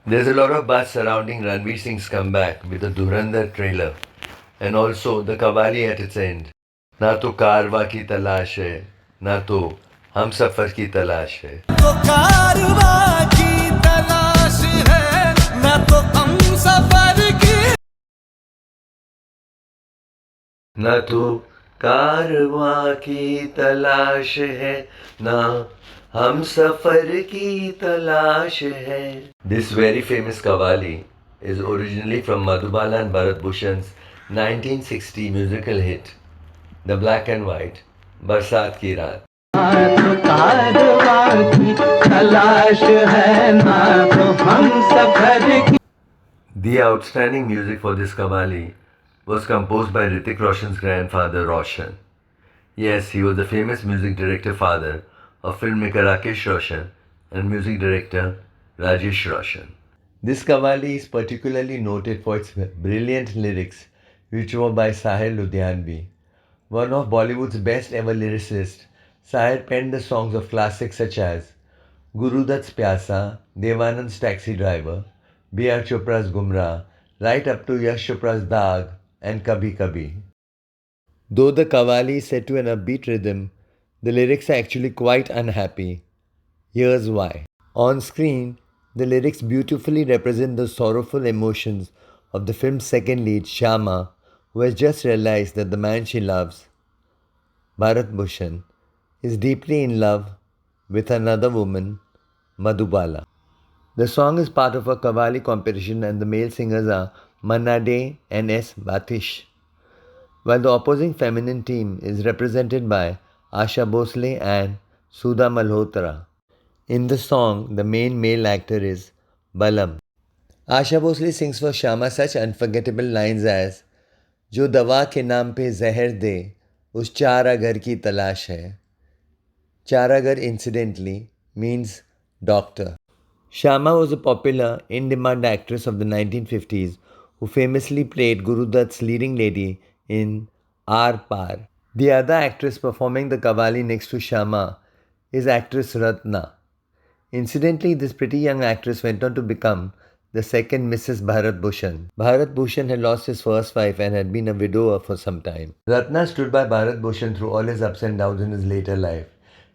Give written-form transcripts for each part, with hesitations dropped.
There's a lot of buzz surrounding Ranveer Singh's comeback with the Dhurandhar trailer and also the Qawwali at its end. ना तो कारवा की तलाश है ना तो हम सफर की तलाश है तो कारवा की तलाश है ना तो हम सफर की ना तो कारवा की तलाश है ना हम सफर की तलाश है. This very famous Qawwali is originally from Madhubala and Bharat Bhushan's 1960 musical hit, the black and white बरसात की रात. तो कारवां की तलाश है ना तो हम सफर की. The outstanding music for this Qawwali was composed by Hrithik Roshan's grandfather Roshan. Yes, he was the famous music director father of filmmaker Rakesh Roshan and music director Rajesh Roshan. This Qawwali is particularly noted for its brilliant lyrics, which were by Sahir Ludhianvi. One of Bollywood's best ever lyricists, Sahir penned the songs of classics such as Guru Dutt's Pyasa, Devanand's Taxi Driver, B.R. Chopra's Gumrah, right up to Yash Chopra's Daag and Kabhi Kabhi. Though the Qawwali is set to an upbeat rhythm, the lyrics are actually quite unhappy. Here's why. On screen, the lyrics beautifully represent the sorrowful emotions of the film's second lead, Shyama, who has just realized that the man she loves, Bharat Bhushan, is deeply in love with another woman, Madhubala. The song is part of a Qawwali competition and the male singers are Manna Dey and S. Batish, while the opposing feminine team is represented by Asha Bhosle and Sudha Malhotra. In the song, the main male actor is Balam. Asha Bhosle sings for Shyama such unforgettable lines as जो दवा के नाम पे जहर दे उस चारागर की तलाश है. Charagar incidentally means doctor. Shyama was a popular, in-demand actress of the 1950s who famously played Guru Dutt's leading lady in Aar Paar. The other actress performing the Qawwali next to Shyama is actress Ratna. Incidentally, this pretty young actress went on to become the second Mrs. Bharat Bhushan. Bharat Bhushan had lost his first wife and had been a widower for some time. Ratna stood by Bharat Bhushan through all his ups and downs in his later life.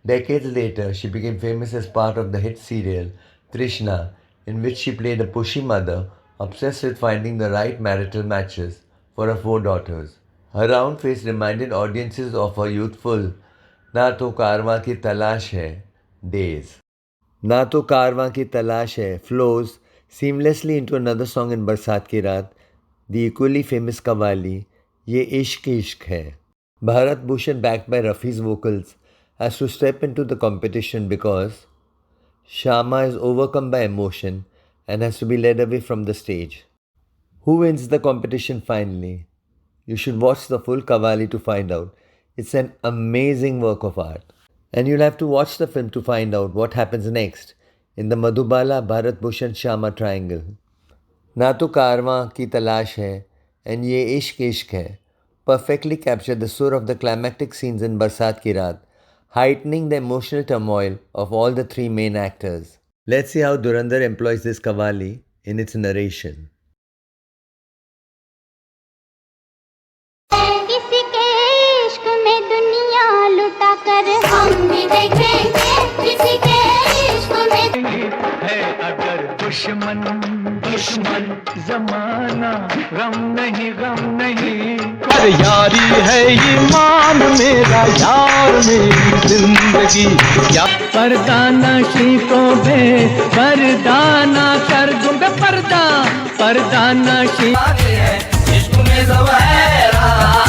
Decades later, she became famous as part of the hit serial Trishna, in which she played a pushy mother obsessed with finding the right marital matches for her 4 daughters. Her round face reminded audiences of her youthful Na To Karwa Ki Talash Hai days. Na To Karwa Ki Talash Hai flows seamlessly into another song in Barsat Ki Raat, the equally famous Qawwali Ye Ishq Ishq Hai. Bharat Bhushan, backed by Rafi's vocals, has to step into the competition because Shyama is overcome by emotion and has to be led away from the stage. Who wins the competition finally? You should watch the full Qawwali to find out. It's an amazing work of art. And you'll have to watch the film to find out what happens next in the Madhubala Bharat Bhushan Shyama triangle. Na To Karwa Ki Talash Hai and Ye Ishq Ishq Hai perfectly capture the sur of the climactic scenes in Barsat Ki Raat, heightening the emotional turmoil of all the 3 main actors. Let's see how Dhurandhar employs this Qawwali in its narration. किसी के इश्क में दुनिया लुटा कर हम भी देखेंगे किसी के इश्क में है अगर दुश्मन दुश्मन जमाना गम नहीं पर यारी है ईमान मेरा यार मेरी जिंदगी या पर्दा नशी को बे पर्दाना कर दूंगा पर्दा नशी इश्क में ज़वाहिर